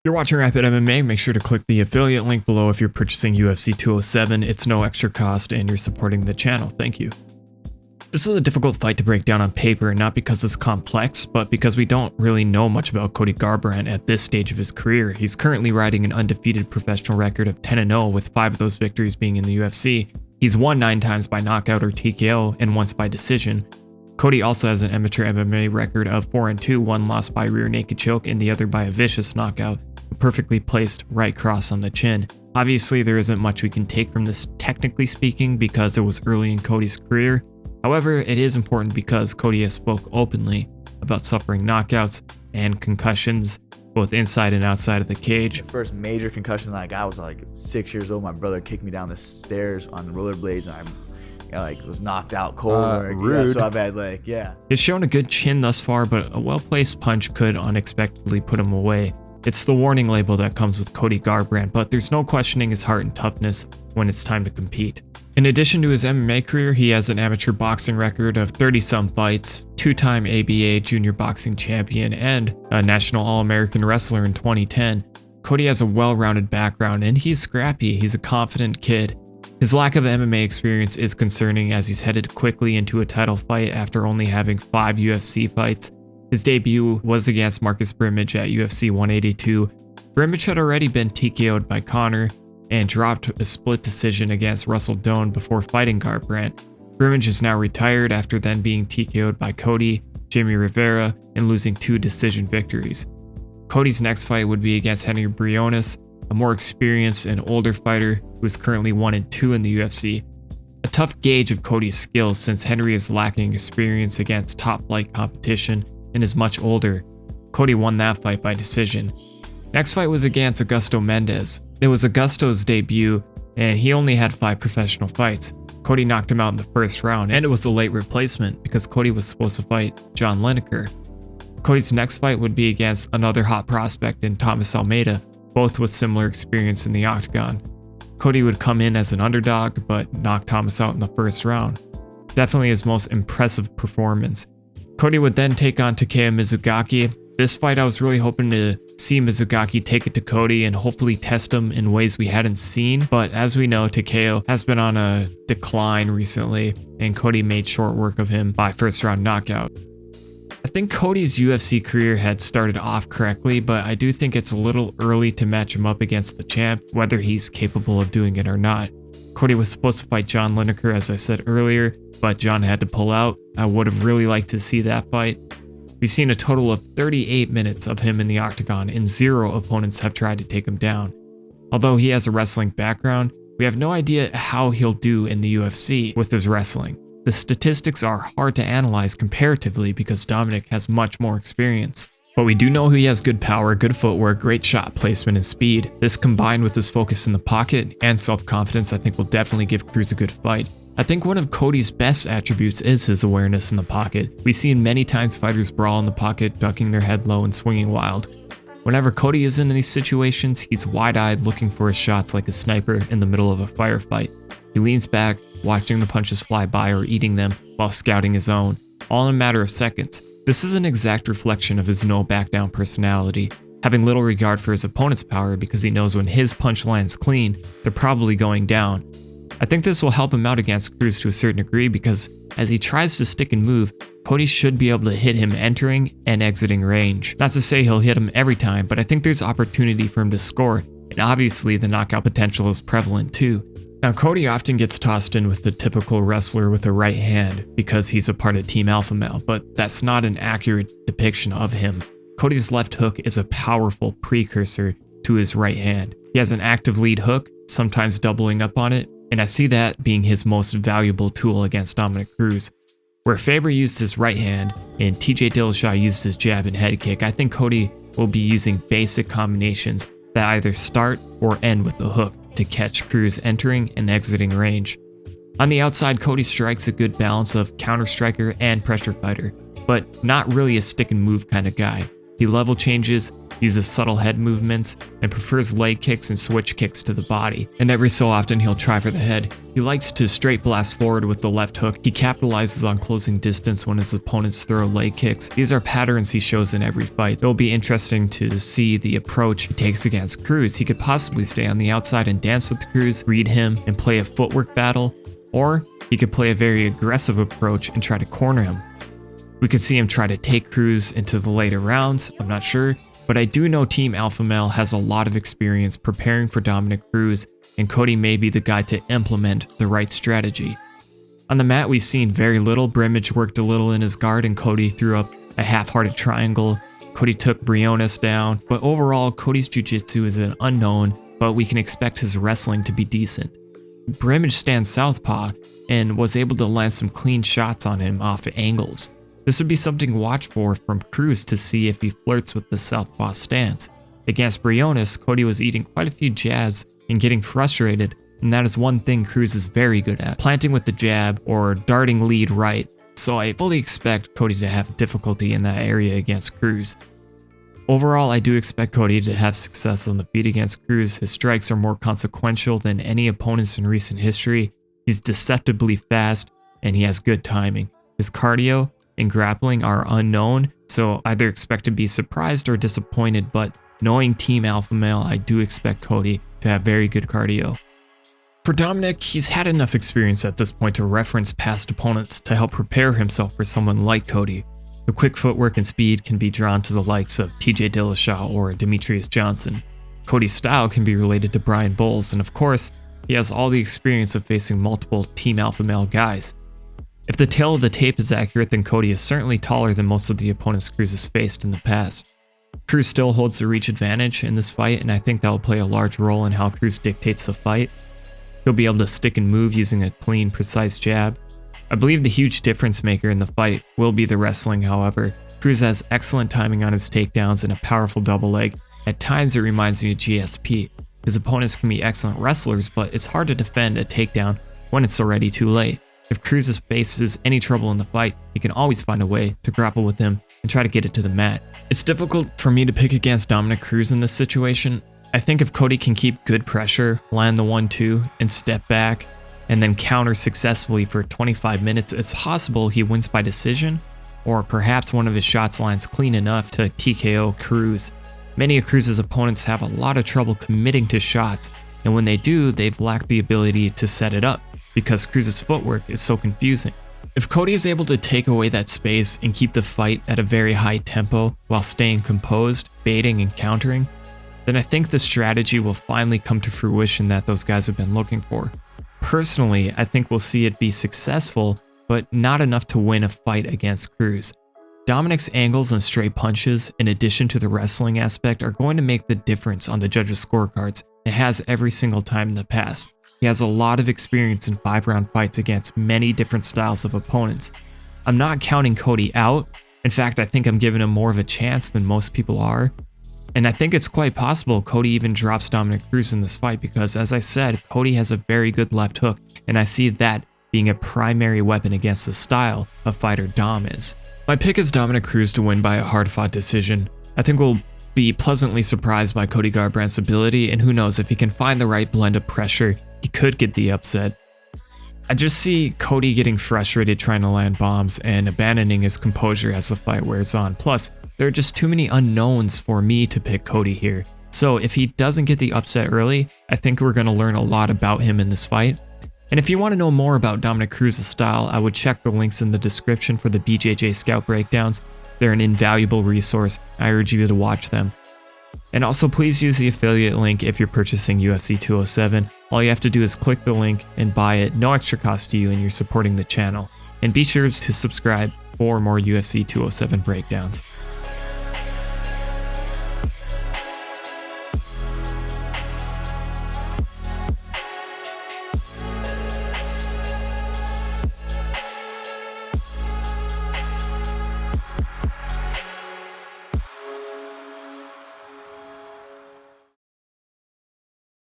You're watching Rapid MMA, make sure to click the affiliate link below if you're purchasing UFC 207. It's no extra cost and you're supporting the channel. Thank you. This is a difficult fight to break down on paper, not because it's complex, but because we don't really know much about Cody Garbrandt at this stage of his career. He's currently riding an undefeated professional record of 10-0, with 5 of those victories being in the UFC. He's won 9 times by knockout or TKO and once by decision. Cody also has an amateur MMA record of 4-2, one lost by rear naked choke and the other by a vicious knockout, a perfectly placed right cross on the chin. Obviously, there isn't much we can take from this technically speaking because it was early in Cody's career. However, it is important because Cody has spoke openly about suffering knockouts and concussions, both inside and outside of the cage. The first major concussion I got was like 6 years old. My brother kicked me down the stairs on rollerblades, and I was knocked out cold. Rude. So I've had He's shown a good chin thus far, but a well-placed punch could unexpectedly put him away. It's the warning label that comes with Cody Garbrandt, but there's no questioning his heart and toughness when it's time to compete. In addition to his MMA career, he has an amateur boxing record of 30-some fights, 2-time ABA junior boxing champion, and a national All-American wrestler in 2010. Cody has a well-rounded background, and he's scrappy. He's a confident kid. His lack of MMA experience is concerning as he's headed quickly into a title fight after only having 5 UFC fights. His debut was against Marcus Brimage at UFC 182. Brimage had already been TKO'd by Conor and dropped a split decision against Russell Doane before fighting Garbrandt. Brimage is now retired after then being TKO'd by Cody, Jamie Rivera, and losing 2 decision victories. Cody's next fight would be against Henry Briones, a more experienced and older fighter who is currently 1-2 in the UFC. A tough gauge of Cody's skills since Henry is lacking experience against top-flight competition and is much older. Cody won that fight by decision. Next fight was against Augusto Mendez. It was Augusto's debut, and he only had 5 professional fights. Cody knocked him out in the first round, and it was a late replacement because Cody was supposed to fight John Lineker. Cody's next fight would be against another hot prospect in Thomas Almeida, both with similar experience in the octagon. Cody would come in as an underdog, but knock Thomas out in the first round. Definitely his most impressive performance. Cody would then take on Takeya Mizugaki. This fight I was really hoping to see Mizugaki take it to Cody and hopefully test him in ways we hadn't seen, but as we know, Takeya has been on a decline recently, and Cody made short work of him by first round knockout. I think Cody's UFC career had started off correctly, but I do think it's a little early to match him up against the champ, whether he's capable of doing it or not. Cody was supposed to fight John Lineker, as I said earlier, but John had to pull out. I would have really liked to see that fight. We've seen a total of 38 minutes of him in the octagon, and 0 opponents have tried to take him down. Although he has a wrestling background, we have no idea how he'll do in the UFC with his wrestling. The statistics are hard to analyze comparatively because Dominick has much more experience. But we do know he has good power, good footwork, great shot placement, and speed. This combined with his focus in the pocket and self-confidence, I think will definitely give Cruz a good fight. I think one of Cody's best attributes is his awareness in the pocket. We've seen many times fighters brawl in the pocket, ducking their head low and swinging wild. Whenever Cody is in these situations, he's wide-eyed looking for his shots like a sniper in the middle of a firefight. He leans back, watching the punches fly by or eating them while scouting his own, all in a matter of seconds. This is an exact reflection of his no-back-down personality, having little regard for his opponent's power because he knows when his punch lands clean, they're probably going down. I think this will help him out against Cruz to a certain degree because as he tries to stick and move, Cody should be able to hit him entering and exiting range. Not to say he'll hit him every time, but I think there's opportunity for him to score, and obviously the knockout potential is prevalent too. Now, Cody often gets tossed in with the typical wrestler with a right hand because he's a part of Team Alpha Male, but that's not an accurate depiction of him. Cody's left hook is a powerful precursor to his right hand. He has an active lead hook, sometimes doubling up on it, and I see that being his most valuable tool against Dominick Cruz. Where Faber used his right hand and TJ Dillashaw used his jab and head kick, I think Cody will be using basic combinations that either start or end with the hook to catch Cruz entering and exiting range. On the outside, Cody strikes a good balance of counter striker and pressure fighter, but not really a stick and move kind of guy. He level changes, uses subtle head movements, and prefers leg kicks and switch kicks to the body. And every so often he'll try for the head. He likes to straight blast forward with the left hook. He capitalizes on closing distance when his opponents throw leg kicks. These are patterns he shows in every fight. It'll be interesting to see the approach he takes against Cruz. He could possibly stay on the outside and dance with Cruz, read him, and play a footwork battle, or he could play a very aggressive approach and try to corner him. We could see him try to take Cruz into the later rounds, I'm not sure, but I do know Team Alpha Male has a lot of experience preparing for Dominick Cruz, and Cody may be the guy to implement the right strategy. On the mat, we've seen very little. Brimage worked a little in his guard, and Cody threw up a half-hearted triangle. Cody took Briones down, but overall, Cody's jiu-jitsu is an unknown, but we can expect his wrestling to be decent. Brimage stands southpaw and was able to land some clean shots on him off angles. This would be something to watch for from Cruz to see if he flirts with the southpaw stance. Against Briones, Cody was eating quite a few jabs and getting frustrated, and that is one thing Cruz is very good at, planting with the jab or darting lead right, so I fully expect Cody to have difficulty in that area against Cruz. Overall, I do expect Cody to have success on the feet against Cruz. His strikes are more consequential than any opponents in recent history. He's deceptively fast, and he has good timing. His cardio and grappling are unknown, so either expect to be surprised or disappointed, but knowing Team Alpha Male, I do expect Cody to have very good cardio. For Dominick, he's had enough experience at this point to reference past opponents to help prepare himself for someone like Cody. The quick footwork and speed can be drawn to the likes of TJ Dillashaw or Demetrius Johnson. Cody's style can be related to Brian Bowles, and of course, he has all the experience of facing multiple Team Alpha Male guys. If the tale of the tape is accurate, then Cody is certainly taller than most of the opponents Cruz has faced in the past. Cruz still holds the reach advantage in this fight, and I think that will play a large role in how Cruz dictates the fight. He'll be able to stick and move using a clean, precise jab. I believe the huge difference maker in the fight will be the wrestling, however. Cruz has excellent timing on his takedowns and a powerful double leg. At times it reminds me of GSP. His opponents can be excellent wrestlers, but it's hard to defend a takedown when it's already too late. If Cruz faces any trouble in the fight, he can always find a way to grapple with him and try to get it to the mat. It's difficult for me to pick against Dominick Cruz in this situation. I think if Cody can keep good pressure, land the 1-2, and step back, and then counter successfully for 25 minutes, it's possible he wins by decision, or perhaps one of his shots lands clean enough to TKO Cruz. Many of Cruz's opponents have a lot of trouble committing to shots, and when they do, they've lacked the ability to set it up, because Cruz's footwork is so confusing. If Cody is able to take away that space and keep the fight at a very high tempo while staying composed, baiting and countering, then I think the strategy will finally come to fruition that those guys have been looking for. Personally, I think we'll see it be successful, but not enough to win a fight against Cruz. Dominick's angles and straight punches, in addition to the wrestling aspect, are going to make the difference on the judges' scorecards. It has every single time in the past. He has a lot of experience in 5-round fights against many different styles of opponents. I'm not counting Cody out. In fact, I think I'm giving him more of a chance than most people are. And I think it's quite possible Cody even drops Dominick Cruz in this fight because, as I said, Cody has a very good left hook, and I see that being a primary weapon against the style of fighter Dom is. My pick is Dominick Cruz to win by a hard-fought decision. I think we'll be pleasantly surprised by Cody Garbrandt's ability, and who knows, if he can find the right blend of pressure, he could get the upset. I just see Cody getting frustrated trying to land bombs and abandoning his composure as the fight wears on. Plus, there are just too many unknowns for me to pick Cody here. So if he doesn't get the upset early, I think we're going to learn a lot about him in this fight. And if you want to know more about Dominick Cruz's style, I would check the links in the description for the BJJ Scout breakdowns. They're an invaluable resource. I urge you to watch them. And also, please use the affiliate link if you're purchasing UFC 207. All you have to do is click the link and buy it, no extra cost to you, and you're supporting the channel. And be sure to subscribe for more UFC 207 breakdowns.